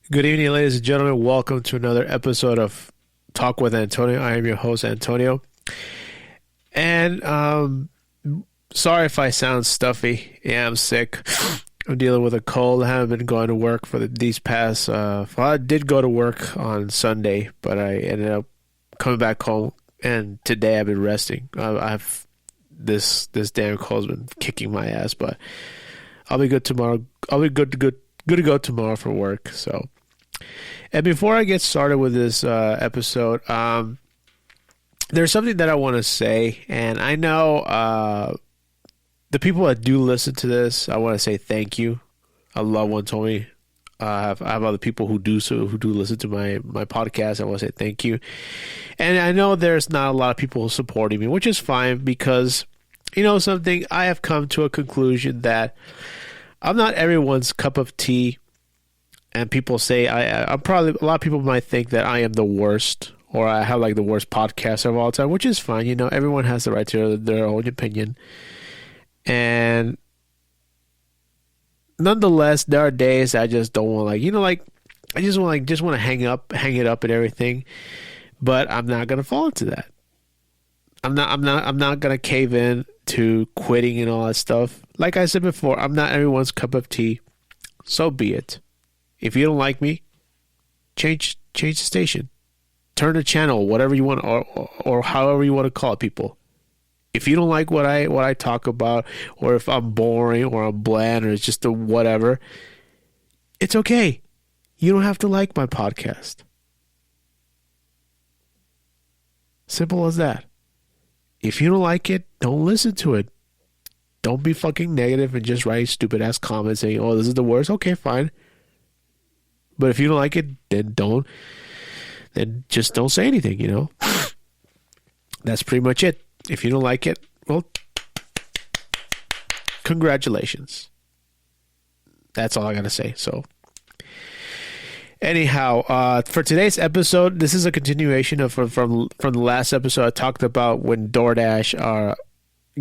Good evening, ladies and gentlemen. Welcome to another episode of Talk with Antonio. I am your host, Antonio. And sorry if I sound stuffy. Yeah, I'm sick. I'm dealing with a cold. I haven't been going to work for these past. Well, I did go to work on Sunday, but I ended up coming back home. And today I've been resting. I've this damn cold's been kicking my ass, but I'll be good tomorrow. I'll be good to go tomorrow for work. So, and before I get started with this episode, there's something that I want to say, and I know the people that do listen to this, I want to say thank you. A loved one told me. I have other people who do listen to my podcast. I want to say thank you, and I know there's not a lot of people supporting me, which is fine because you know something. I have come to a conclusion that I'm not everyone's cup of tea, and people say I'm probably a lot of people might think that I am the worst or I have like the worst podcast of all time, which is fine. You know, everyone has the right to their own opinion, and nonetheless, there are days I just don't want I just want to hang it up and everything, but I'm not gonna fall into that. I'm not gonna cave in to quitting and all that stuff. Like I said before, I'm not everyone's cup of tea. So be it. If you don't like me, change the station, turn the channel, whatever you want, or however you want to call it, people. If you don't like what I talk about, or if I'm boring or I'm bland or it's just a whatever, it's okay. You don't have to like my podcast. Simple as that. If you don't like it, don't listen to it. Don't be fucking negative and just write stupid ass comments saying, "Oh, this is the worst." Okay, fine. But if you don't like it, then just don't say anything, you know? That's pretty much it. If you don't like it, well, congratulations. That's all I gotta say. So, anyhow, for today's episode, this is a continuation of from the last episode. I talked about when DoorDash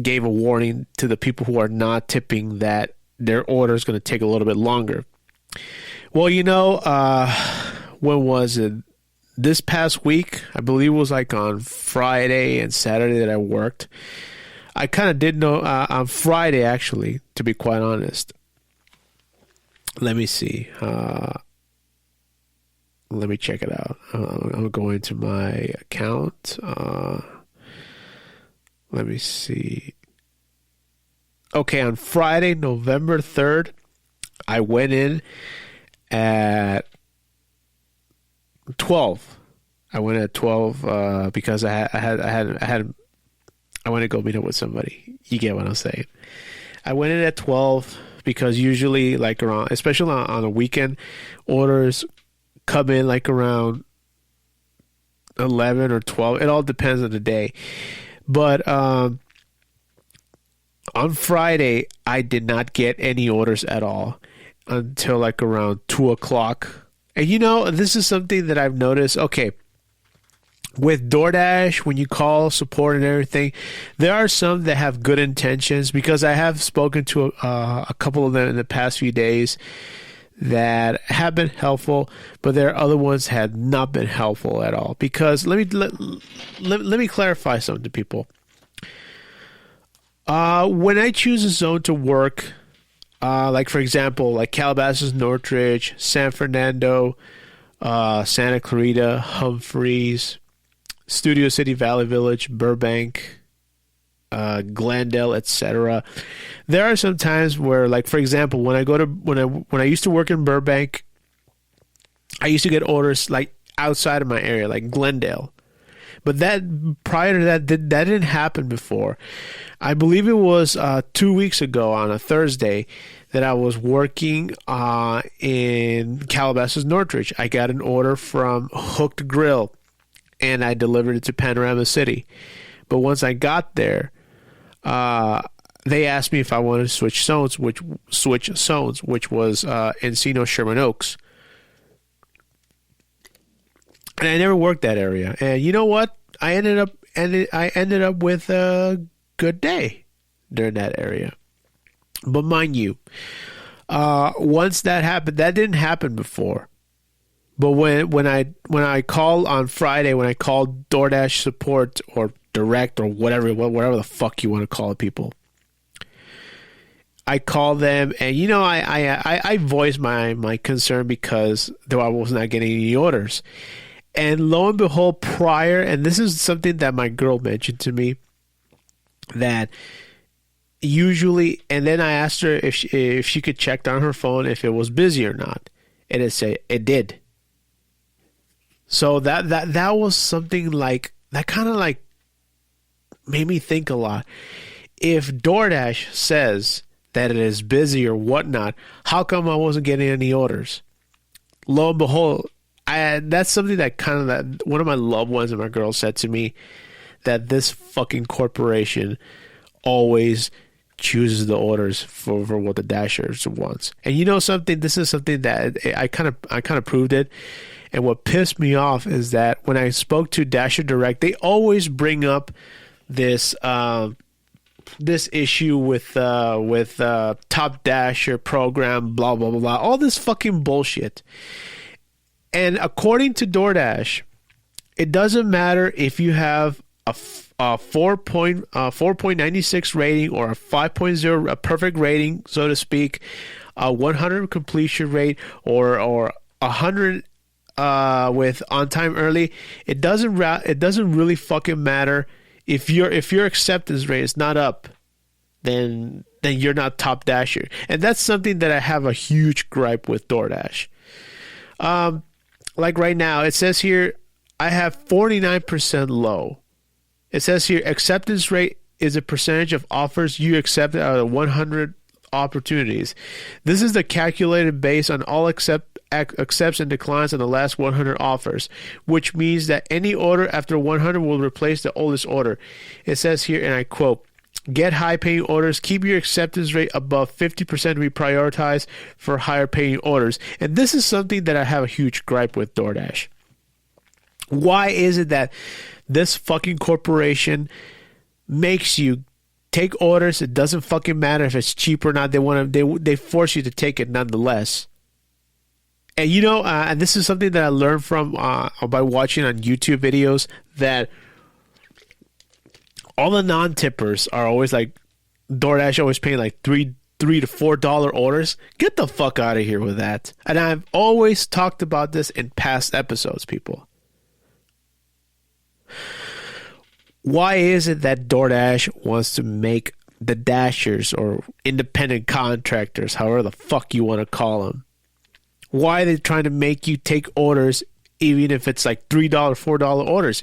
gave a warning to the people who are not tipping that their order is going to take a little bit longer. Well, you know, when was it? This past week, I believe it was like on Friday and Saturday that I worked. I kind of did know on Friday, actually, to be quite honest. Let me see. Let me check it out. I'm going to my account. Let me see. Okay, on Friday, November 3rd, I went in at 12. I went at 12 because I went to go meet up with somebody. You get what I'm saying? I went in at 12 because usually like around, especially on a weekend, orders come in like around 11 or 12. It all depends on the day. But on Friday, I did not get any orders at all until like around 2 o'clock. And you know, this is something that I've noticed. Okay, with DoorDash, when you call support and everything, there are some that have good intentions because I have spoken to a couple of them in the past few days that have been helpful, but there are other ones that have not been helpful at all. Because let me clarify something to people. When I choose a zone to work, like for example, like Calabasas, Northridge, San Fernando, Santa Clarita, Humphreys, Studio City, Valley Village, Burbank, Glendale, etc. There are some times where, like for example, when I used to work in Burbank, I used to get orders like outside of my area, like Glendale. But that prior to that didn't happen before. I believe it was 2 weeks ago on a Thursday that I was working in Calabasas, Northridge. I got an order from Hooked Grill, and I delivered it to Panorama City. But once I got there, they asked me if I wanted to switch zones, which was Encino, Sherman Oaks. And I never worked that area. And you know what? I ended up with a good day during that area. But mind you, once that happened, that didn't happen before. But when I call on Friday, when I call DoorDash support or direct or whatever the fuck you want to call it, people, I call them, and I voice my concern because though I was not getting any orders, and lo and behold, and this is something that my girl mentioned to me, that usually, and then I asked her if she could check on her phone if it was busy or not, and it did. So that was something like that, kind of like made me think a lot. If DoorDash says that it is busy or whatnot, how come I wasn't getting any orders? Lo and behold, that's something that one of my loved ones and my girl said to me, that this fucking corporation always chooses the orders for what the Dashers wants. And you know something? This is something that I kind of proved it. And what pissed me off is that when I spoke to Dasher Direct, they always bring up this issue with Top Dasher program, blah blah blah blah, all this fucking bullshit. And according to DoorDash, it doesn't matter if you have a 4.96 rating or a 5.0, a perfect rating, so to speak, a 100 completion rate or 100 with on time early. It doesn't really fucking matter if your acceptance rate is not up, then you're not Top Dasher. And that's something that I have a huge gripe with DoorDash. Like right now, it says here I have 49% low. It says here acceptance rate is a percentage of offers you accepted out of 100 opportunities. This is the calculated based on all accepts and declines on the last 100 offers, which means that any order after 100 will replace the oldest order. It says here, and I quote, "Get high-paying orders. Keep your acceptance rate above 50% to be prioritized for higher-paying orders." And this is something that I have a huge gripe with DoorDash. Why is it that this fucking corporation makes you take orders? It doesn't fucking matter if it's cheap or not. They force you to take it nonetheless. And and this is something that I learned from by watching on YouTube videos, that all the non-tippers are always like, DoorDash always paying like $3 to $4 orders. Get the fuck out of here with that. And I've always talked about this in past episodes, people. Why is it that DoorDash wants to make the Dashers or independent contractors, however the fuck you want to call them, why are they trying to make you take orders even if it's like $3, $4 orders?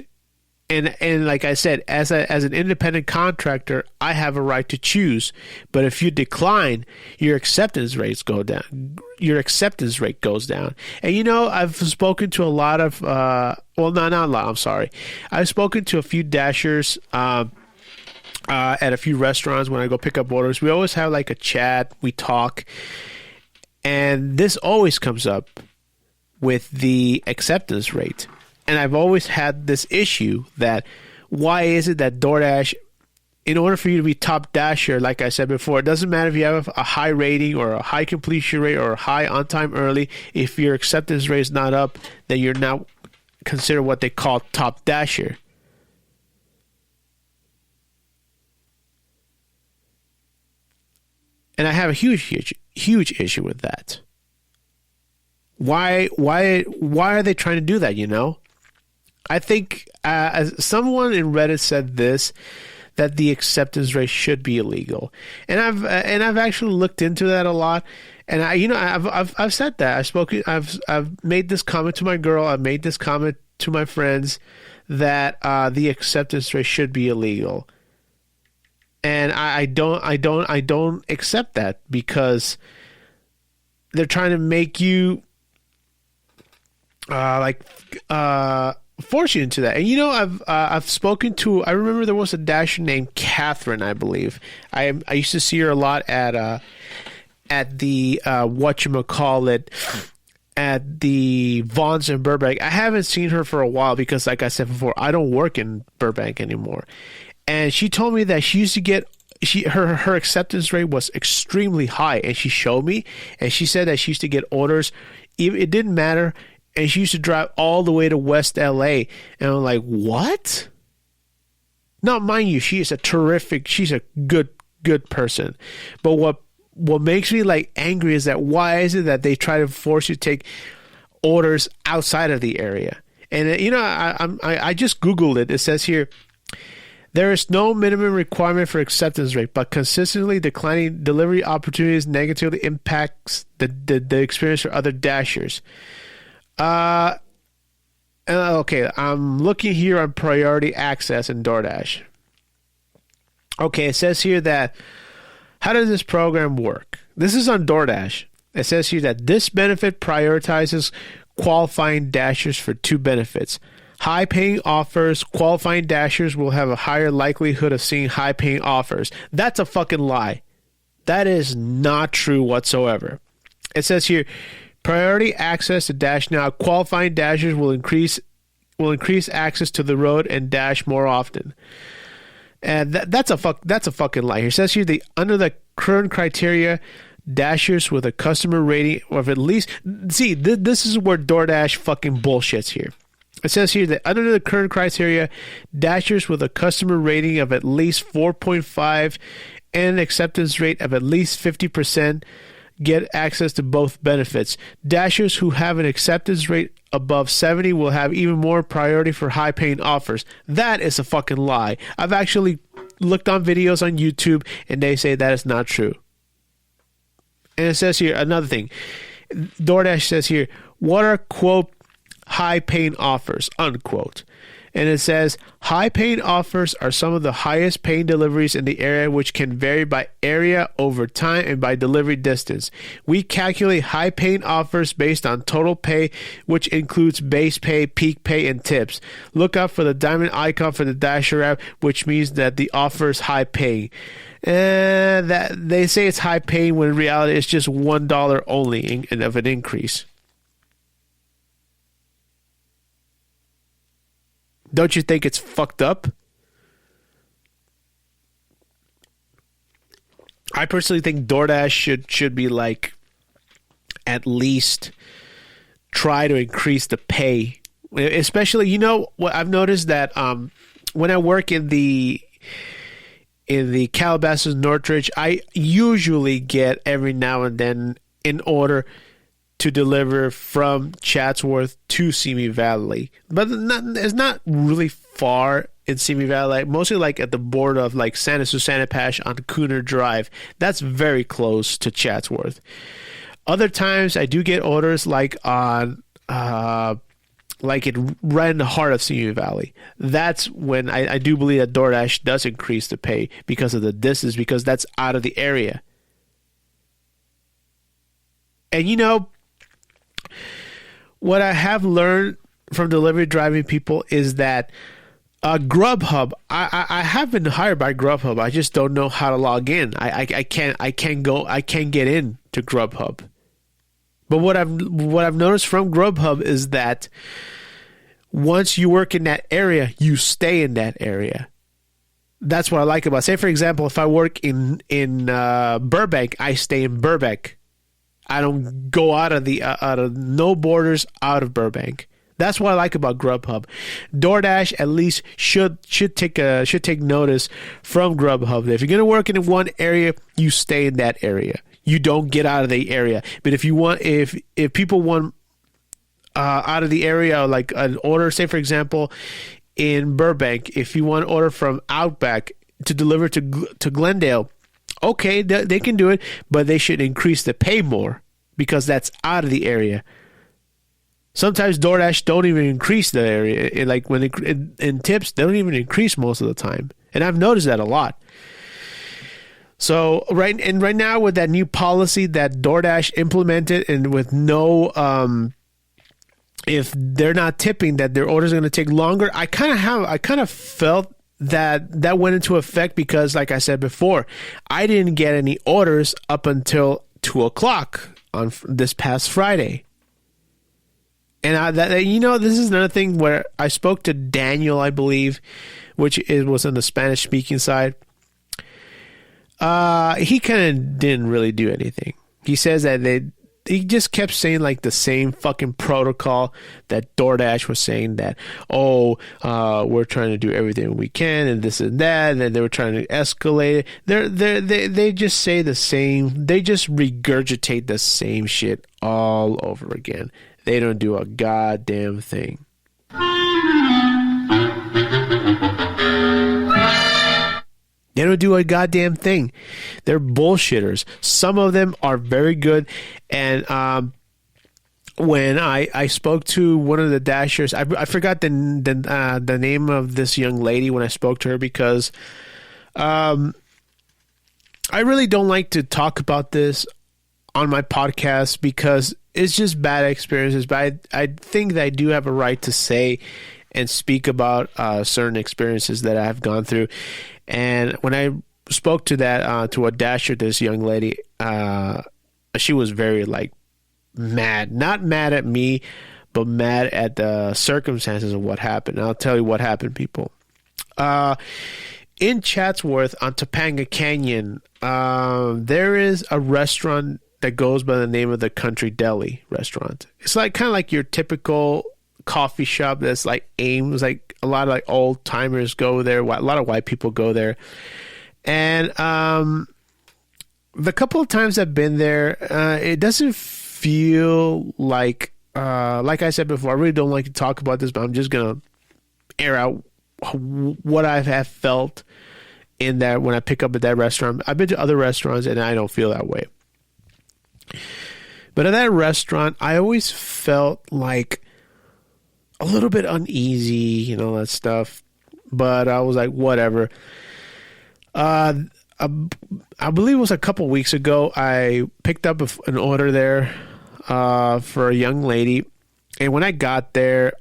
And like I said, as an independent contractor, I have a right to choose. But if you decline, your acceptance rates go down. Your acceptance rate goes down. And I've spoken to a lot of not a lot. I'm sorry. I've spoken to a few Dashers at a few restaurants when I go pick up orders. We always have like a chat. We talk, and this always comes up with the acceptance rate. And I've always had this issue that why is it that DoorDash, in order for you to be Top Dasher, like I said before, it doesn't matter if you have a high rating or a high completion rate or a high on time early. If your acceptance rate is not up, then you're not considered what they call Top Dasher. And I have a huge issue with that. Why are they trying to do that, I think as someone in Reddit said this, that the acceptance rate should be illegal, and I've actually looked into that a lot, and I've said that I've made this comment to my girl, I've made this comment to my friends that the acceptance rate should be illegal, and I don't accept that because they're trying to make you force you into that. And I've spoken to, I remember there was a Dasher named Catherine, I believe. I used to see her a lot at the whatchamacallit, at the Vaughn's in Burbank. I haven't seen her for a while because, like I said before, I don't work in Burbank anymore. And she told me that she used to get her acceptance rate was extremely high, and she showed me, and she said that she used to get orders. It didn't matter and she used to drive all the way to West LA. And I'm like, what? Now, mind you, she's a good person. But what makes me like angry is that why is it that they try to force you to take orders outside of the area? And I just Googled it. It says here, there is no minimum requirement for acceptance rate, but consistently declining delivery opportunities negatively impacts the experience for other Dashers. Okay, I'm looking here on priority access in DoorDash. Okay, it says here that, how does this program work? This is on DoorDash. It says here that this benefit prioritizes qualifying Dashers for two benefits. High-paying offers. Qualifying Dashers will have a higher likelihood of seeing high-paying offers. That's a fucking lie. That is not true whatsoever. It says here, priority access to Dash Now. Qualifying Dashers will increase access to the road and Dash more often. And that's a fucking lie. It says here, under the current criteria, Dashers with a customer rating of at least... See, this is where DoorDash fucking bullshits here. It says here that under the current criteria, Dashers with a customer rating of at least 4.5 and an acceptance rate of at least 50% get access to both benefits. Dashers who have an acceptance rate above 70 will have even more priority for high-paying offers. That is a fucking lie. I've actually looked on videos on YouTube, and they say that is not true. And it says here, another thing. DoorDash says here, what are, quote, high-paying offers, unquote. And it says, high-paying offers are some of the highest-paying deliveries in the area, which can vary by area, over time, and by delivery distance. We calculate high-paying offers based on total pay, which includes base pay, peak pay, and tips. Look out for the diamond icon for the Dasher app, which means that the offer is high-paying. That they say it's high-paying when in reality it's just $1 only of an increase. Don't you think it's fucked up? I personally think DoorDash should be like, at least try to increase the pay. Especially, you know what I've noticed that when I work in the Calabasas Northridge, I usually get every now and then an order to deliver from Chatsworth to Simi Valley, but it's not really far in Simi Valley. Mostly like at the border of like Santa Susana Patch on Cooner Drive. That's very close to Chatsworth. Other times I do get orders like on right in the heart of Simi Valley. That's when I do believe that DoorDash does increase the pay because of the distance, because that's out of the area. And you know, what I have learned from delivery driving people is that Grubhub, I have been hired by Grubhub. I just don't know how to log in. I can't get in to Grubhub. But what I've noticed from Grubhub is that once you work in that area, you stay in that area. That's what I like about it. Say, for example, if I work in Burbank, I stay in Burbank. I don't go out of no borders out of Burbank. That's what I like about Grubhub. DoorDash at least should take notice from Grubhub. If you're gonna work in one area, you stay in that area. You don't get out of the area. But if people want out of the area, like an order, say for example, in Burbank, if you want to order from Outback to deliver to Glendale, okay, they can do it, but they should increase the pay more because that's out of the area. Sometimes DoorDash don't even increase the area. Like when in tips, they don't even increase most of the time. And I've noticed that a lot. So right now with that new policy that DoorDash implemented, and with no if they're not tipping, that their orders are going to take longer, I kind of felt that went into effect because, like I said before, I didn't get any orders up until 2:00 on this past Friday. And this is another thing where I spoke to Daniel, I believe, which was on the Spanish speaking side. He kind of didn't really do anything. He says that he just kept saying like the same fucking protocol that DoorDash was saying that, oh, we're trying to do everything we can and this and that, and then they were trying to escalate it. They just say the same, they just regurgitate the same shit all over again. They don't do a goddamn thing. They don't do a goddamn thing. They're bullshitters. Some of them are very good. And when I spoke to one of the Dashers, I forgot the name of this young lady when I spoke to her, because I really don't like to talk about this on my podcast because it's just bad experiences. But I think that I do have a right to say and speak about certain experiences that I've gone through. And when I spoke to that to a Dasher, this young lady, she was very like mad, not mad at me, but mad at the circumstances of what happened. And I'll tell you what happened, people. In Chatsworth on Topanga Canyon, there is a restaurant that goes by the name of the Country Deli restaurant. It's like kind of like your typical coffee shop that's like aims, like a lot of like old timers go there, a lot of white people go there. And the couple of times I've been there, it doesn't feel like I said before, I really don't like to talk about this, but I'm just gonna air out what I have felt in that when I pick up at that restaurant. I've been to other restaurants and I don't feel that way, but at that restaurant I always felt like a little bit uneasy, that stuff. But I was like, whatever. I believe it was a couple weeks ago, I picked up an order there for a young lady. And when I got there,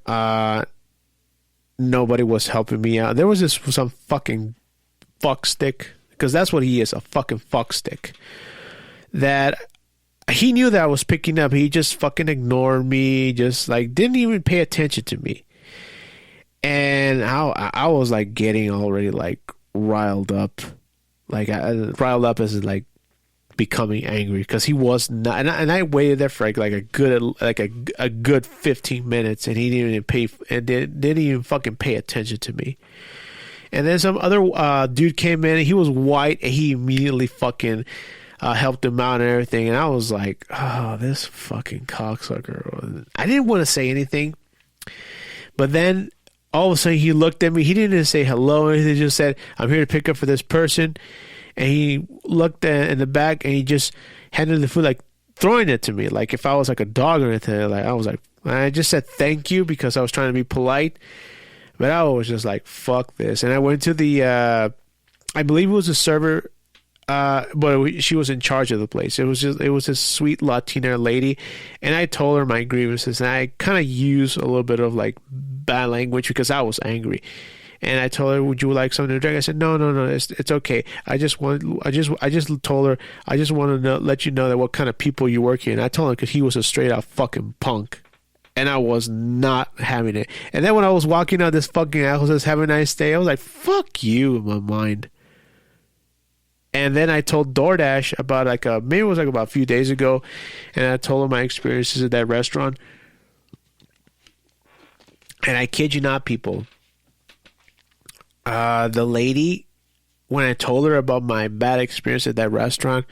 nobody was helping me out. There was some fucking fuckstick, because that's what he is, a fucking fuckstick, that he knew that I was picking up. He just fucking ignored me, just like didn't even pay attention to me. And I was like getting already like riled up. Like riled up as in like becoming angry, because he was not. And I waited there for like a good 15 minutes, and he didn't even fucking pay attention to me. And then some other dude came in, and he was white, and he immediately fucking helped him out and everything. And I was like, oh, this fucking cocksucker. I didn't want to say anything, but then all of a sudden he looked at me. He didn't even say hello or anything. He just said, I'm here to pick up for this person. And he looked in the back, and he just handed the food, like throwing it to me, like if I was like a dog or anything. Like I just said thank you because I was trying to be polite, but I was just like, fuck this. And I went to the I believe it was a server, but she was in charge of the place. It was this sweet Latina lady, and I told her my grievances, and I kind of used a little bit of like bad language because I was angry. And I told her, would you like something to drink? I said, no, it's okay. I just told her, I just want to let you know that what kind of people you work here. And I told him because he was a straight out fucking punk. And I was not having it. And then when I was walking out, this fucking asshole says, have a nice day. I was like, fuck you in my mind. And then I told DoorDash about maybe it was like about a few days ago. And I told him my experiences at that restaurant. And I kid you not, people. The lady, when I told her about my bad experience at that restaurant,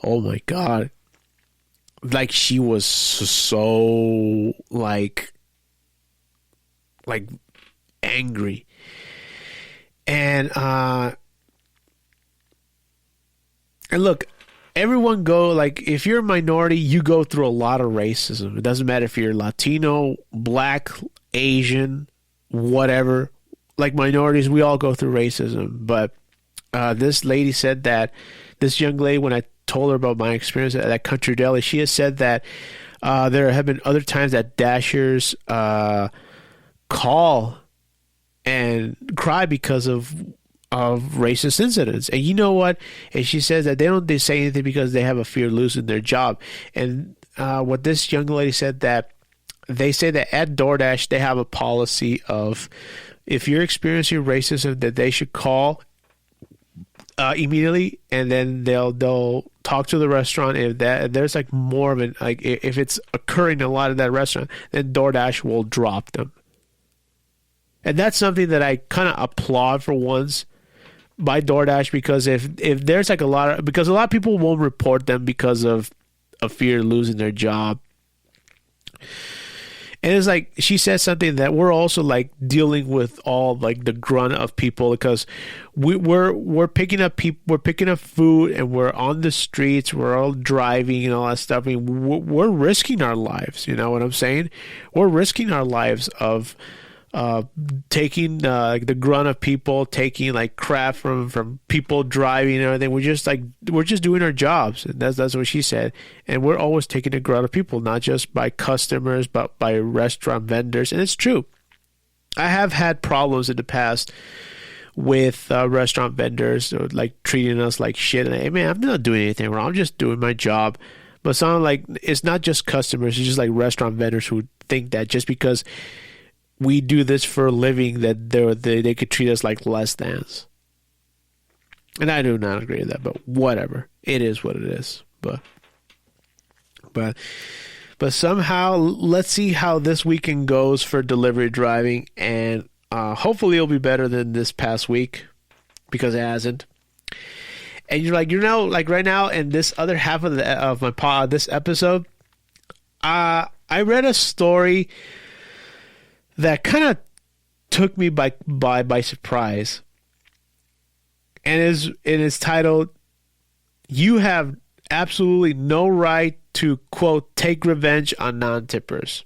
oh my God, like she was so like angry. And look, everyone if you're a minority, you go through a lot of racism. It doesn't matter if you're Latino, Black, Asian, whatever. Like minorities, we all go through racism. But this lady said that, this young lady, when I told her about my experience at that Country Deli, she has said that there have been other times that Dashers call and cry because of racist incidents. And you know what? And she says that they say anything because they have a fear of losing their job. And what this young lady said, that they say that at DoorDash they have a policy of, if you're experiencing racism, that they should call immediately, and then they'll talk to the restaurant. If there's like more of it, like if it's occurring a lot at that restaurant, then DoorDash will drop them. And that's something that I kind of applaud for once by DoorDash, because if there's like because a lot of people won't report them because of fear of losing their job. And it's like she said something that we're also like dealing with all like the grunt of people, because we're picking up food, and we're on the streets, we're all driving and all that stuff. I mean, we're risking our lives. You know what I'm saying? We're risking our lives of taking the grunt of people, taking like crap from people driving and everything. We're just doing our jobs, and that's what she said. And we're always taking the grunt of people, not just by customers, but by restaurant vendors. And it's true. I have had problems in the past with restaurant vendors, or like treating us like shit. And hey, man, I'm not doing anything wrong. I'm just doing my job. But some like it's not just customers. It's just like restaurant vendors who think that just because we do this for a living that they could treat us like less thans. And I do not agree with that, but whatever. It is what it is. But somehow, let's see how this weekend goes for delivery driving, and hopefully it'll be better than this past week, because it hasn't. And you're like, like right now in this other half of my pod, this episode, I read a story that kind of took me by surprise, and it is titled, "You Have Absolutely No Right to, quote, take revenge on non-tippers."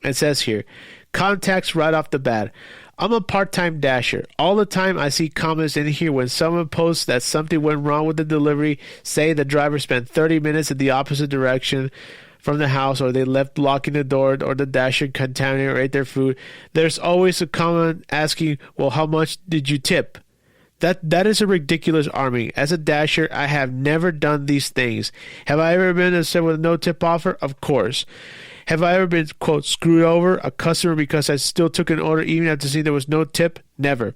It says here, context right off the bat. I'm a part-time dasher. All the time I see comments in here when someone posts that something went wrong with the delivery, say the driver spent 30 minutes in the opposite direction from the house, or they left blocking the door, or the dasher contaminated or ate their food. There's always a comment asking, well, how much did you tip? That is a ridiculous army. As a dasher, I have never done these things. Have I ever been upset with a no tip offer? Of course. Have I ever been, quote, screwed over a customer because I still took an order even after seeing there was no tip? Never.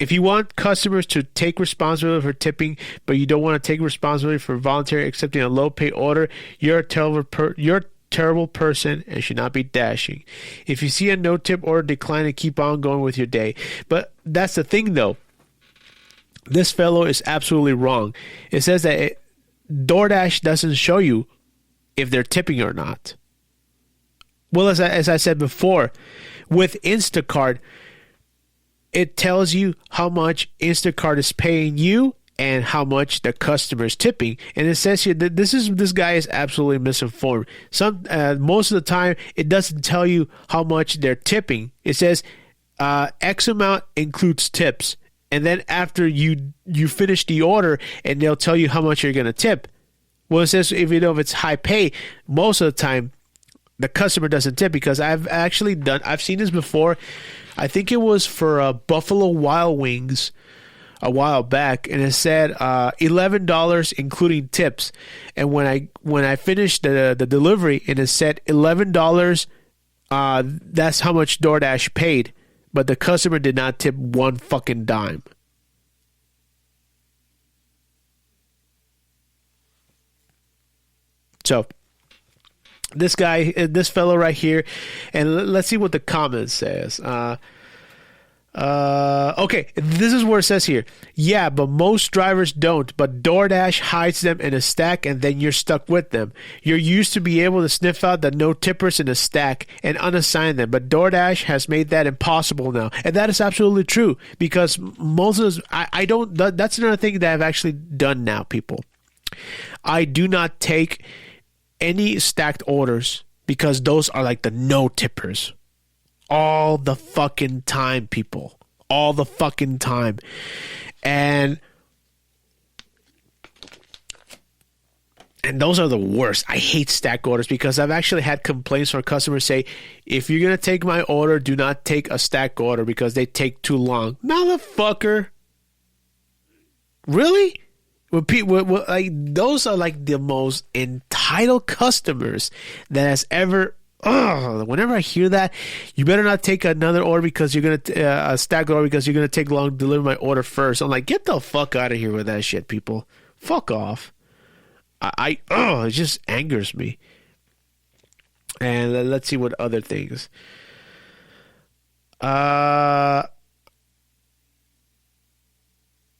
If you want customers to take responsibility for tipping, but you don't want to take responsibility for voluntarily accepting a low-pay order, you're a terrible person and should not be dashing. If you see a no-tip order, decline and keep on going with your day. But that's the thing, though. This fellow is absolutely wrong. It says that DoorDash doesn't show you if they're tipping or not. Well, as I said before, with Instacart, it tells you how much Instacart is paying you and how much the customer is tipping. And it says here that this guy is absolutely misinformed. Most of the time, it doesn't tell you how much they're tipping. It says X amount includes tips. And then after you finish the order, and they'll tell you how much you're going to tip. Well, it says if it's high pay, most of the time, the customer doesn't tip, because I've seen this before. I think it was for Buffalo Wild Wings a while back, and it said $11 including tips. And when I finished the delivery, and it said $11, that's how much DoorDash paid, but the customer did not tip one fucking dime. So this fellow right here, and let's see what the comment says. Okay, this is where it says here. Yeah, but most drivers don't, but DoorDash hides them in a stack, and then you're stuck with them. You're used to be able to sniff out the no tippers in a stack and unassign them, but DoorDash has made that impossible now. And that is absolutely true, because most of us, I don't, that's another thing that I've actually done now, people. I do not take any stacked orders, because those are like the no tippers. All the fucking time, people. All the fucking time. And those are the worst. I hate stack orders, because I've actually had complaints from customers say, if you're going to take my order, do not take a stack order because they take too long. Motherfucker. Really? When people, like, those are like the most entitled customers that has ever ugh, whenever I hear that, you better not take another order because you're going to stack order because you're going to take long to deliver my order first. I'm like, get the fuck out of here with that shit, people. Fuck off. It just angers me. And let's see what other things. What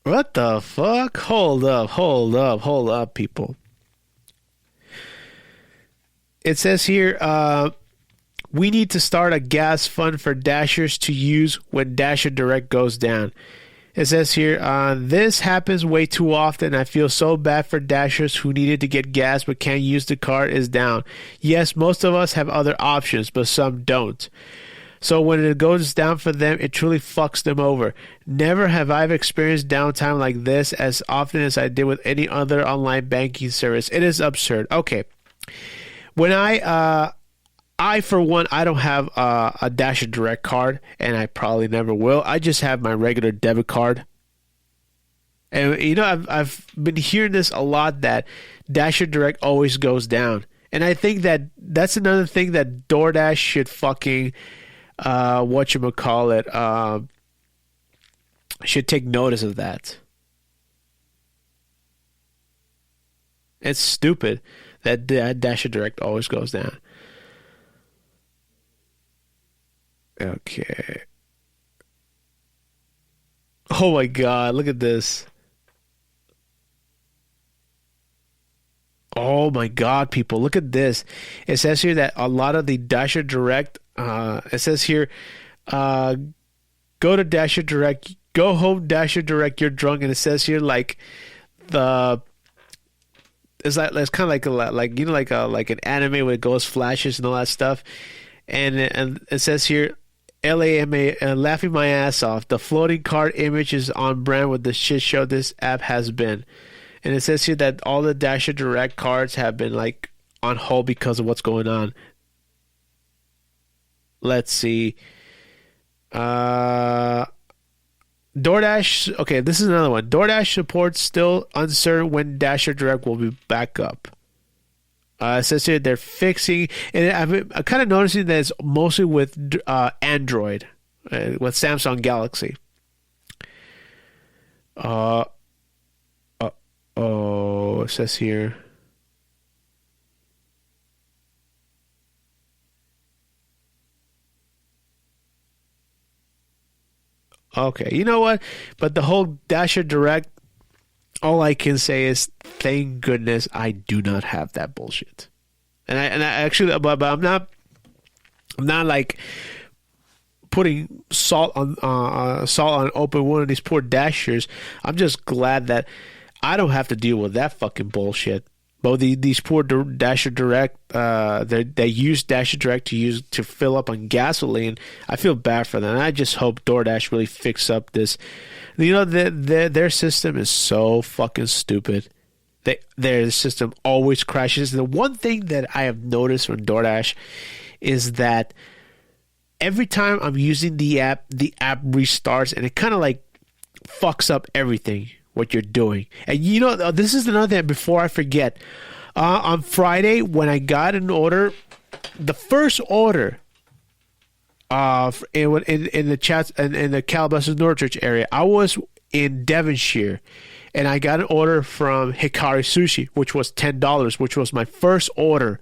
the fuck? Hold up, people. It says here, we need to start a gas fund for Dashers to use when Dasher Direct goes down. It says here, this happens way too often. I feel so bad for Dashers who needed to get gas but can't use the card is down. Yes, most of us have other options, but some don't. So when it goes down for them, it truly fucks them over. Never have I experienced downtime like this as often as I did with any other online banking service. It is absurd. Okay. When I for one, I don't have a Dasher Direct card, and I probably never will. I just have my regular debit card. And, you know, I've been hearing this a lot, that Dasher Direct always goes down. And I think that's another thing that DoorDash should fucking, should take notice of that. It's stupid that Dasher Direct always goes down. Okay. Oh my God, look at this. Oh my God, people, look at this. It says here that a lot of the Dasher Direct, it says here, go to Dasher Direct, go home Dasher Direct, you're drunk. And it says here like it's kind of like like an anime where it goes flashes and all that stuff. And it says here, LAMA, laughing my ass off. The floating card image is on brand with the shit show this app has been. And it says here that all the Dasher Direct cards have been like on hold because of what's going on. Let's see. DoorDash. Okay, this is another one. DoorDash support still uncertain when Dasher Direct will be back up. It says here they're fixing, and I'm kind of noticing that it's mostly with Android, with Samsung Galaxy. It says here. Okay, you know what? But the whole Dasher Direct, all I can say is thank goodness I do not have that bullshit. And I actually, but I'm not like putting salt on open one of these poor Dashers. I'm just glad that I don't have to deal with that fucking bullshit. But these poor Dasher Direct, they use Dasher Direct to fill up on gasoline. I feel bad for them. I just hope DoorDash really fix up this. You know, their system is so fucking stupid. Their system always crashes. The one thing that I have noticed from DoorDash is that every time I'm using the app restarts and it kind of like fucks up everything what you're doing. And you know, this is another thing before I forget. On Friday when I got an order, the first order in the chats in the Calabasas Northridge area, I was in Devonshire, and I got an order from Hikari Sushi, which was $10, which was my first order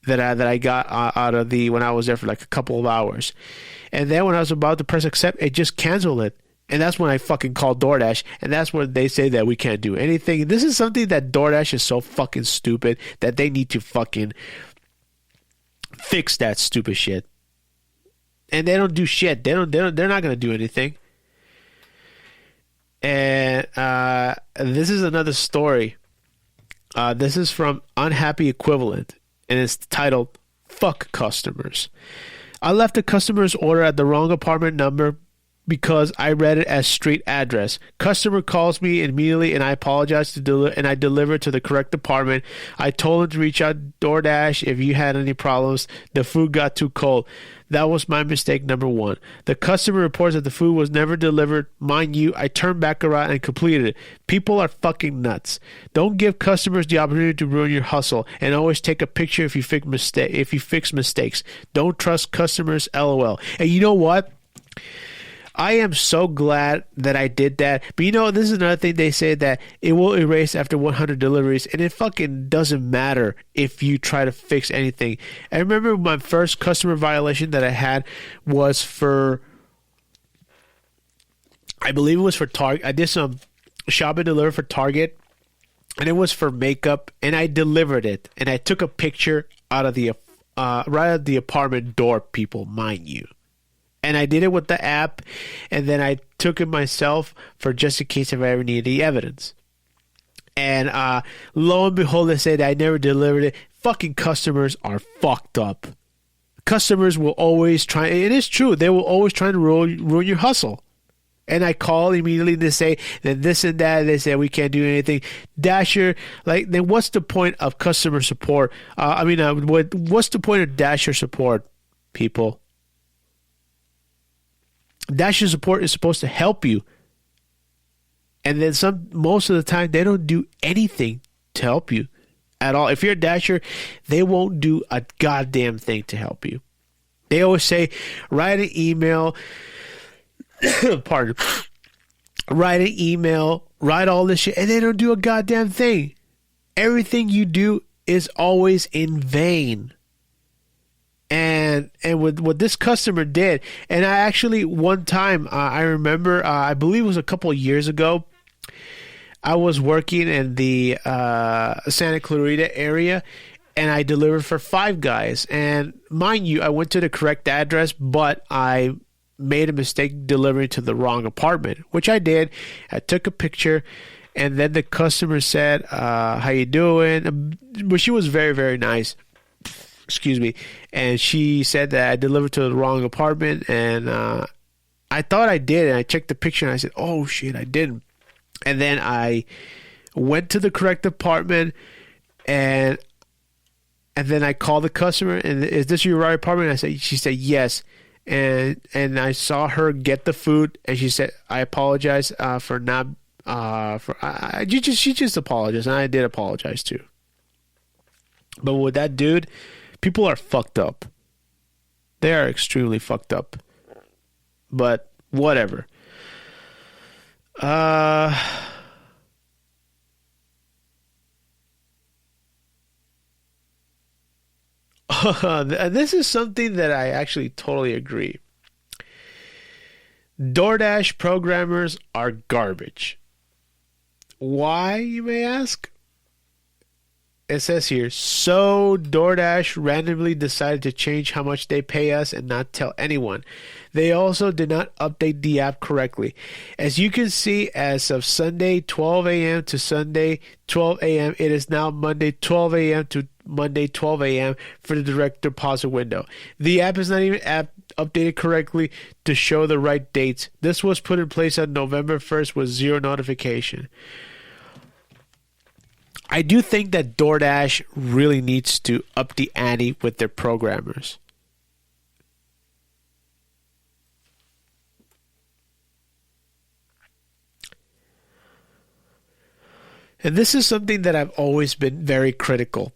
that I got out of when I was there for like a couple of hours. And then when I was about to press accept, it just canceled it. And that's when I fucking called DoorDash, and that's when they say that we can't do anything. This is something that DoorDash is so fucking stupid that they need to fucking fix that stupid shit. And they don't do shit. They're not gonna do anything. And this is another story. This is from Unhappy Equivalent, and it's titled "Fuck Customers." I left a customer's order at the wrong apartment number, because I read it as street address. Customer calls me immediately and I apologize and I deliver to the correct department. I told him to reach out DoorDash if you had any problems. The food got too cold. That was my mistake number one. The customer reports that the food was never delivered. Mind you, I turned back around and completed it. People are fucking nuts. Don't give customers the opportunity to ruin your hustle, and always take a picture if you fix mistakes. Don't trust customers, LOL. And you know what? I am so glad that I did that. But you know, this is another thing they say, that it will erase after 100 deliveries, and it fucking doesn't matter if you try to fix anything. I remember my first customer violation that I had was for, I believe it was for Target. I did some shop and deliver for Target, and it was for makeup, and I delivered it, and I took a picture out of the right at the apartment door, people, mind you. And I did it with the app, and then I took it myself for just in case if I ever needed the evidence. And lo and behold, they said I never delivered it. Fucking customers are fucked up. Customers will always try, it is true, they will always try to ruin your hustle. And I call immediately, and they say then this and that. They say we can't do anything. Dasher, like, then what's the point of customer support? What's the point of Dasher support, people? Dasher support is supposed to help you, and then most of the time they don't do anything to help you at all. If you're a Dasher, they won't do a goddamn thing to help you. They always say write an email. Write an email, write all this shit, and they don't do a goddamn thing. Everything you do is always in vain. And with what this customer did, and I actually, one time, I remember, I believe it was a couple of years ago, I was working in the Santa Clarita area, and I delivered for Five Guys. And mind you, I went to the correct address, but I made a mistake delivering to the wrong apartment, which I did. I took a picture, and then the customer said, how you doing? But she was very, very nice. Excuse me. And she said that I delivered to the wrong apartment, and I thought I did, and I checked the picture, and I said, oh shit, I didn't. And then I went to the correct apartment, and then I called the customer, and is this your right apartment? She said yes. And I saw her get the food, and she said, I apologize for not she just apologized, and I did apologize too. But with that dude, people are fucked up. They are extremely fucked up. But whatever. This is something that I actually totally agree. DoorDash programmers are garbage. Why, you may ask? It says here, so DoorDash randomly decided to change how much they pay us and not tell anyone. They also did not update the app correctly. As you can see, as of Sunday 12 a.m. to Sunday 12 a.m., it is now Monday 12 a.m. to Monday 12 a.m. for the direct deposit window. The app is not even updated correctly to show the right dates. This was put in place on November 1st with zero notification. I do think that DoorDash really needs to up the ante with their programmers. And this is something that I've always been very critical.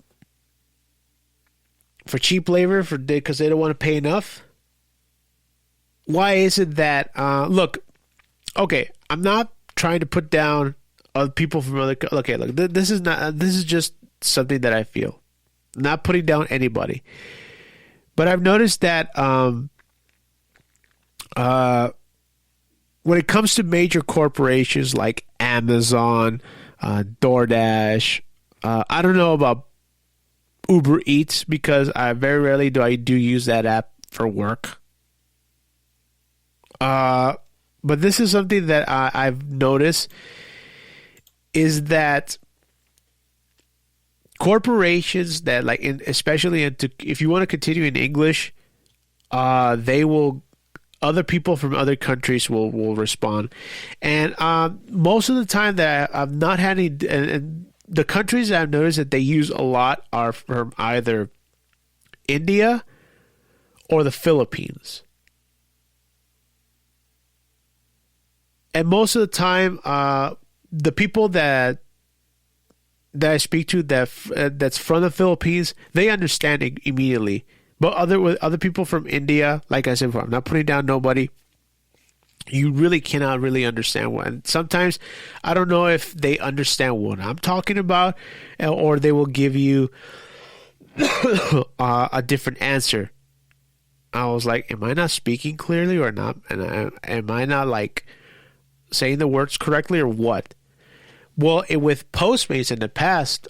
For cheap labor, because they don't want to pay enough. Why is it that, look, okay, I'm not trying to put down other people from other, okay, look, this is just something that I feel. Not putting down anybody. But I've noticed that when it comes to major corporations like Amazon, DoorDash, I don't know about Uber Eats, because I very rarely do use that app for work. But this is something that I've noticed, is that corporations that, like, especially if you want to continue in English, they will other people from other countries will respond. And most of the time that I've not had any, and the countries that I've noticed that they use a lot are from either India or the Philippines. And most of the time, the people that I speak to that's from the Philippines, they understand it immediately. But other people from India, like I said before, I'm not putting down nobody. You really cannot really understand what. And sometimes I don't know if they understand what I'm talking about, or they will give you a different answer. I was like, am I not speaking clearly or not? And am I not like saying the words correctly or what? Well, with Postmates in the past,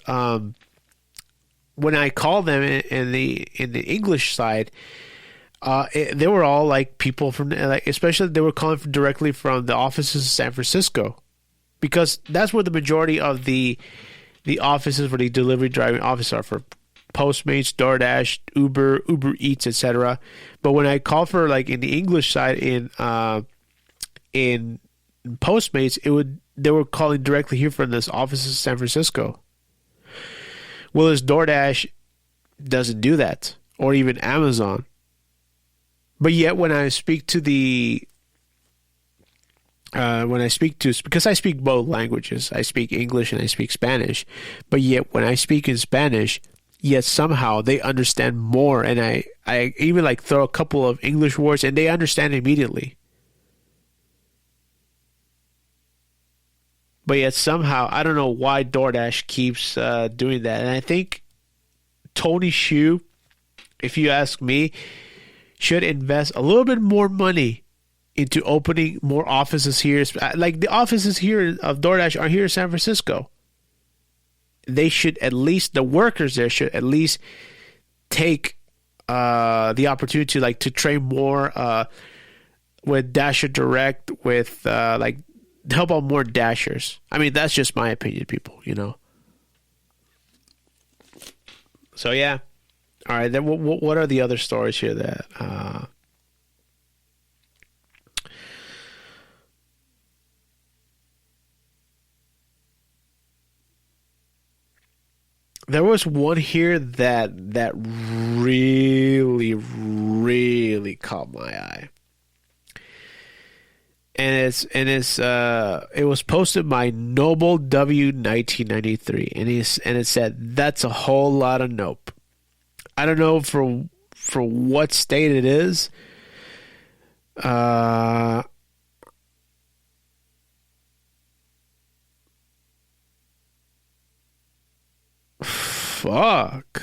when I called them in the English side, they were all like people from, like, especially they were calling directly from the offices in San Francisco, because that's where the majority of the offices for the delivery driving offices are, for Postmates, DoorDash, Uber Eats, etc. But when I called for like in the English side in Postmates, they were calling directly here from this office in San Francisco. Well, this DoorDash doesn't do that, or even Amazon. But yet, when I speak to because I speak both languages, I speak English and I speak Spanish. But yet, when I speak in Spanish, yet somehow they understand more, and I even like throw a couple of English words, and they understand immediately. But yet somehow, I don't know why DoorDash keeps doing that. And I think Tony Hsieh, if you ask me, should invest a little bit more money into opening more offices here. Like the offices here of DoorDash are here in San Francisco. They should at least, the workers there should at least take the opportunity to train more with Dasher Direct, with like help out more Dashers. I mean, that's just my opinion, people, you know. So yeah. All right, then what are the other stories here that there was one here that really, really caught my eye. And it was posted by Noble W 1993, and it said, "That's a whole lot of nope." I don't know for what state it is. Fuck.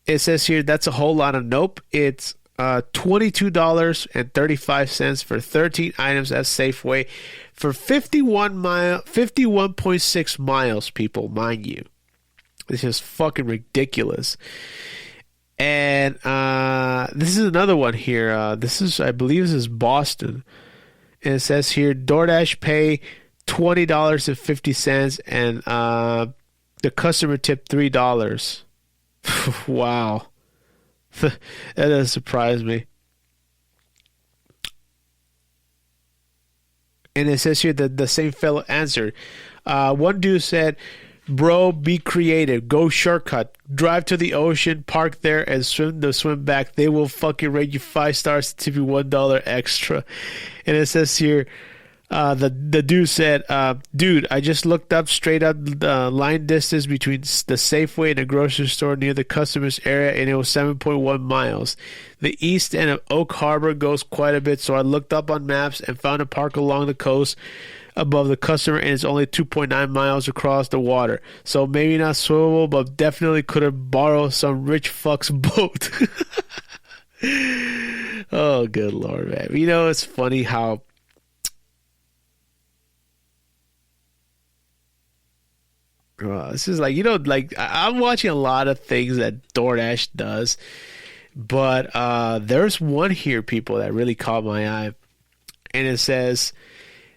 It says here, that's a whole lot of nope. It's $22.35 for 13 items at Safeway for 51.6 miles, people, mind you. This is fucking ridiculous. And this is another one here. I believe this is Boston. And it says here, DoorDash pay $20.50 and the customer tip $3. Wow. That does surprise me. And it says here that the same fellow answered. One dude said, "Bro, be creative. Go shortcut. Drive to the ocean, park there, and swim back. They will fucking rate you 5 stars to tip you $1 extra." And it says here, the dude said, "Dude, I just looked up straight up the line distance between the Safeway and the grocery store near the customer's area, and it was 7.1 miles. The east end of Oak Harbor goes quite a bit, so I looked up on maps and found a park along the coast above the customer, and it's only 2.9 miles across the water. So maybe not swimmable, but definitely could have borrowed some rich fuck's boat." Oh, good Lord, man. You know, it's funny how this is like, you know, like I'm watching a lot of things that DoorDash does, but there's one here, people, that really caught my eye. And it says,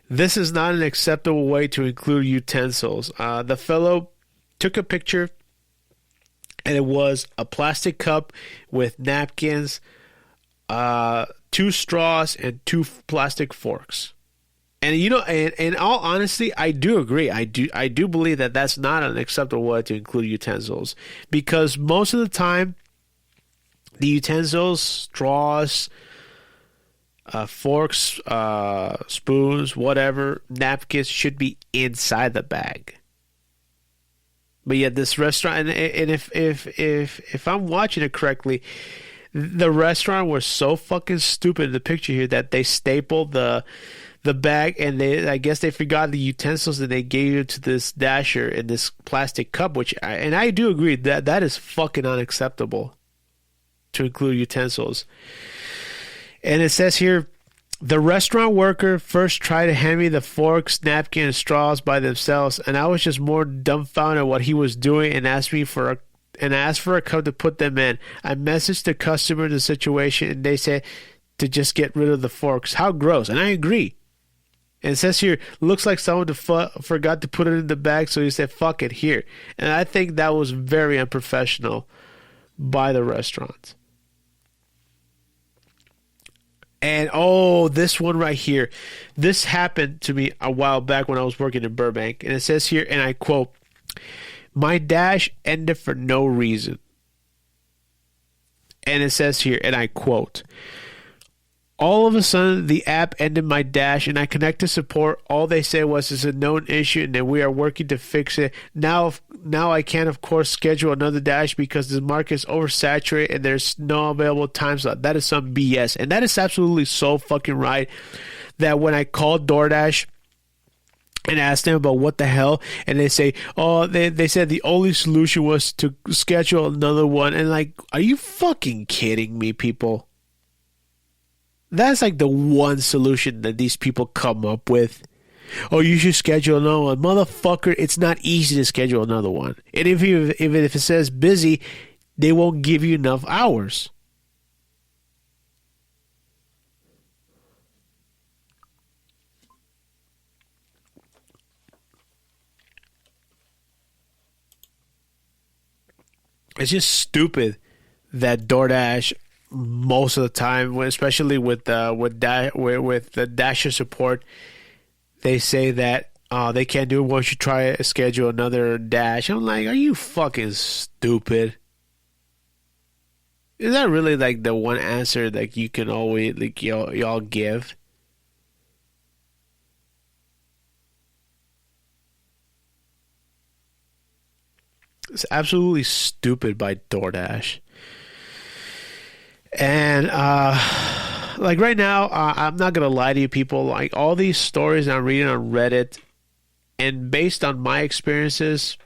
"This is not an acceptable way to include utensils." The fellow took a picture, and it was a plastic cup with napkins, two straws, and two plastic forks. And in all honesty, I do agree. I do believe that that's not an acceptable way to include utensils, because most of the time, the utensils, straws, forks, spoons, whatever, napkins should be inside the bag. But yet this restaurant, and if I'm watching it correctly, the restaurant was so fucking stupid in the picture here that they stapled the bag, and I guess they forgot the utensils, and they gave it to this dasher in this plastic cup, and I do agree that is fucking unacceptable to include utensils. And it says here, the restaurant worker first tried to hand me the forks, napkin, and straws by themselves, and I was just more dumbfounded at what he was doing, and asked for a cup to put them in. I messaged the customer the situation, and they said to just get rid of the forks. How gross. And I agree. And it says here, looks like someone forgot to put it in the bag, so he said, fuck it, here. And I think that was very unprofessional by the restaurant. And this one right here. This happened to me a while back when I was working in Burbank. And it says here, and I quote, "My dash ended for no reason." And it says here, and I quote, "All of a sudden, the app ended my dash, and I connected support. All they said was it's a known issue, and that we are working to fix it. Now I can't, of course, schedule another dash because the market is oversaturated, and there's no available time slot." That is some BS, and that is absolutely so fucking right. That when I called DoorDash and asked them about what the hell, and they say, they said the only solution was to schedule another one, and like, are you fucking kidding me, people? That's like the one solution that these people come up with. Oh, you should schedule another one. Motherfucker, it's not easy to schedule another one. And if it says busy, they won't give you enough hours. It's just stupid that DoorDash, most of the time, especially with the Dasher support, they say that they can't do it once you try to schedule another dash. I'm like, are you fucking stupid? Is that really like the one answer that you can always like y'all give? It's absolutely stupid by DoorDash. And like right now, I'm not gonna lie to you, people. Like all these stories I'm reading on Reddit, and based on my experiences,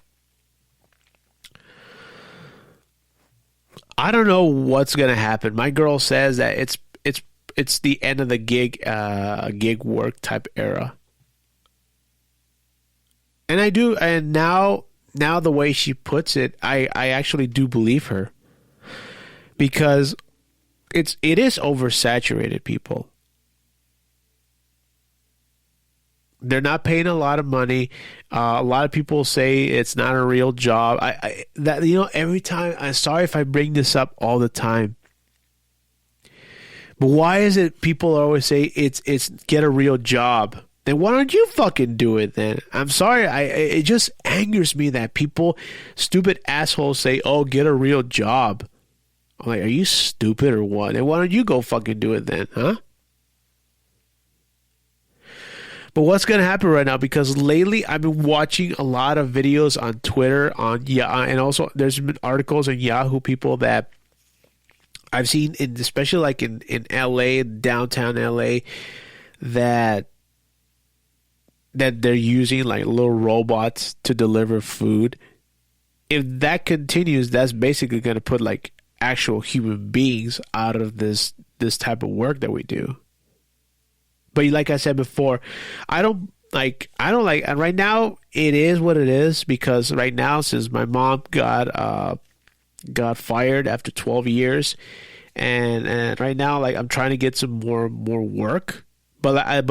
I don't know what's gonna happen. My girl says that it's the end of the gig work type era, and I do. And now the way she puts it, I actually do believe her, because it is oversaturated, people. They're not paying a lot of money. A lot of people say it's not a real job. Every time, I'm sorry if I bring this up all the time, but why is it people always say it's get a real job? Then why don't you fucking do it then? I'm sorry, it just angers me that people, stupid assholes, say, "Oh, get a real job." I'm like, are you stupid or what? And why don't you go fucking do it then, huh? But what's going to happen right now, because lately I've been watching a lot of videos on Twitter, and also there's been articles on Yahoo, people that I've seen, especially like in LA, downtown LA, that they're using like little robots to deliver food. If that continues, that's basically going to put like actual human beings out of this type of work that we do. But like I said before, I don't like, and right now it is what it is, because right now, since my mom got fired after 12 years, and right now, like, I'm trying to get some more work. But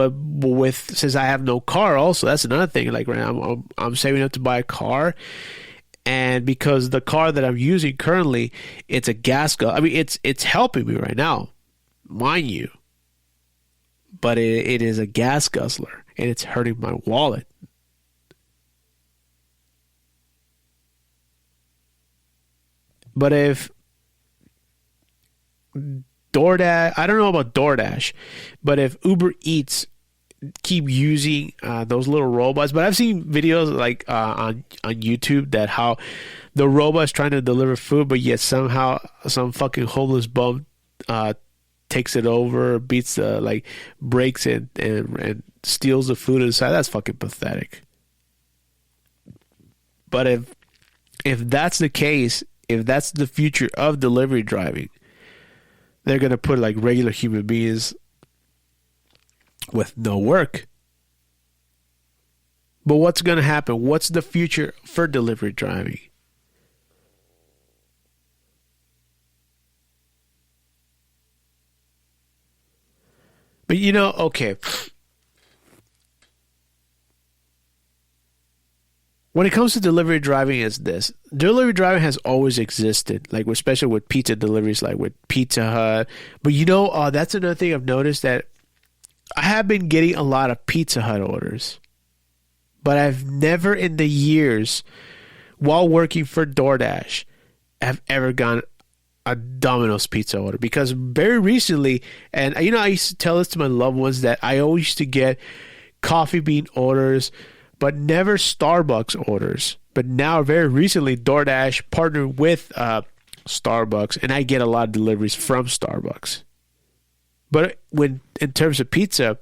since I have no car, also that's another thing. Like right now, I'm saving up to buy a car. And because the car that I'm using currently, it's a gas car. I mean, it's helping me right now. mind you. But it is a gas guzzler, and it's hurting my wallet. But if DoorDash, I don't know about DoorDash, but if Uber Eats keep using those little robots, but I've seen videos like on YouTube that how the robot's trying to deliver food, but yet somehow some fucking homeless bum takes it over, beats the breaks it and steals the food inside. That's fucking pathetic. But if that's the case, if that's the future of delivery driving, they're gonna put like regular human beings with no work. But what's gonna happen? What's the future for delivery driving? But okay. When it comes to delivery driving, is this. Delivery driving has always existed, like especially with pizza deliveries, like with Pizza Hut. But that's another thing I've noticed, that I have been getting a lot of Pizza Hut orders. But I've never in the years, while working for DoorDash, have ever gotten a Domino's pizza order. Because very recently, and I used to tell this to my loved ones, that I always used to get coffee bean orders, but never Starbucks orders. But now, very recently, DoorDash partnered with Starbucks, and I get a lot of deliveries from Starbucks. But in terms of pizza,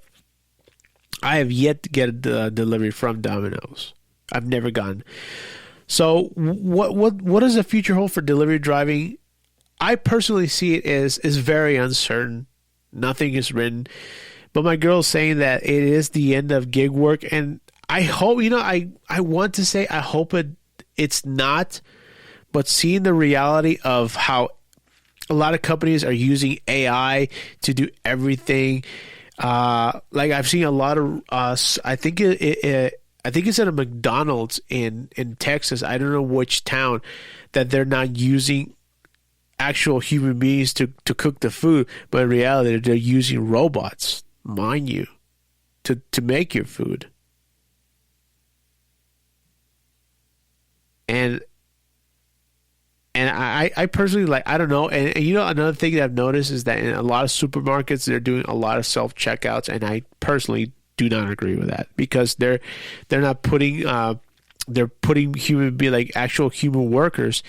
I have yet to get a delivery from Domino's. I've never gotten. So, what does the future hold for delivery driving? I personally see it as very uncertain. Nothing is written. But my girl's saying that it is the end of gig work, and I hope, I want to say I hope it's not, but seeing the reality of how a lot of companies are using AI to do everything, like I've seen a lot of, I think it's at a McDonald's in Texas, I don't know which town, that they're not using actual human beings to cook the food, but in reality they're using robots, mind you, to make your food. And I personally, I don't know. And another thing that I've noticed is that in a lot of supermarkets, they're doing a lot of self-checkouts. And I personally do not agree with that, because they're not putting, they're putting actual human workers.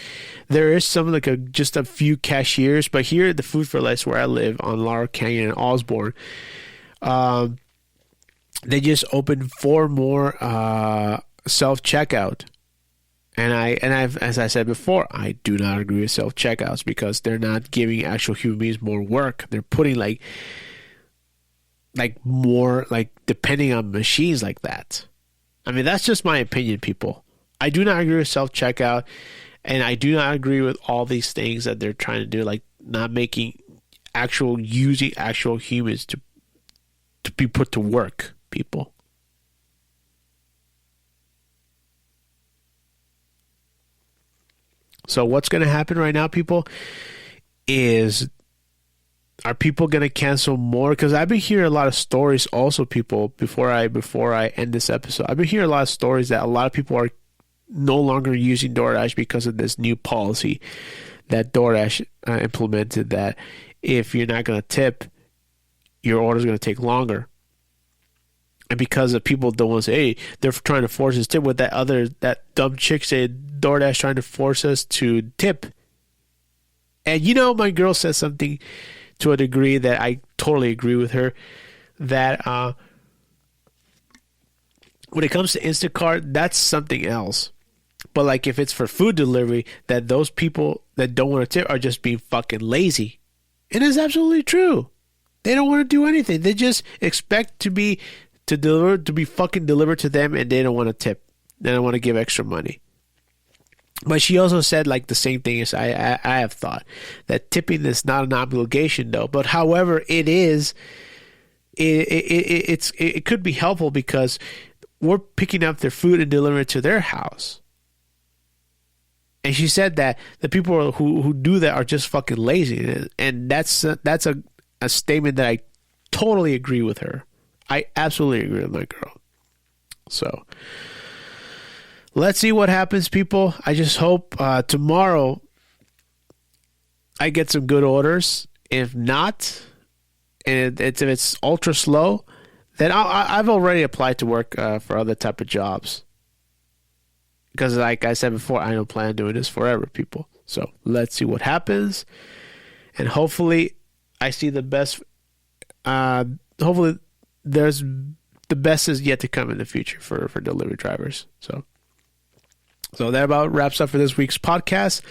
There is some, just a few cashiers, but here at the Food for Less where I live on Laurel Canyon and Osborne, they just opened 4 more, self-checkout. And I've, as I said before, I do not agree with self-checkouts, because they're not giving actual human beings more work. They're putting more, depending on machines like that. I mean, that's just my opinion, people. I do not agree with self-checkout, and I do not agree with all these things that they're trying to do, like not using actual humans to be put to work, people. So what's going to happen right now, people, is, are people going to cancel more? Because I've been hearing a lot of stories also, people, before I end this episode. I've been hearing a lot of stories that a lot of people are no longer using DoorDash because of this new policy that DoorDash implemented, that if you're not going to tip, your order's going to take longer. And because of people don't want to say, hey, they're trying to force us to tip, with that dumb chick said, DoorDash trying to force us to tip. And my girl says something to a degree that I totally agree with her, that when it comes to Instacart, that's something else. But if it's for food delivery, that those people that don't want to tip are just being fucking lazy. And it's absolutely true. They don't want to do anything. They just expect to be fucking delivered to them, and they don't want to tip. They don't want to give extra money. But she also said the same thing as I have thought, that tipping is not an obligation though. But however, it is. It could be helpful, because we're picking up their food and delivering it to their house. And she said that the people who do that are just fucking lazy, and that's a a statement that I totally agree with her. I absolutely agree with my girl. So let's see what happens, people. I just hope tomorrow I get some good orders. If not, and if it's ultra slow, then I've already applied to work for other type of jobs. Because like I said before, I don't plan on doing this forever, people. So let's see what happens. And hopefully I see the best. Hopefully there's the best is yet to come in the future for delivery drivers. So that about wraps up for this week's podcast.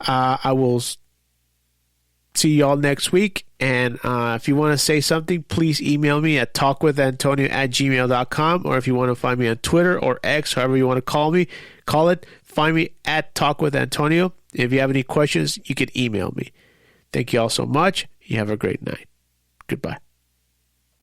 I will see y'all next week. And if you want to say something, please email me at talkwithantonio@gmail.com. Or if you want to find me on Twitter or X, however you want to call it, find me at talkwithantonio. If you have any questions, you can email me. Thank you all so much. You have a great night. Goodbye.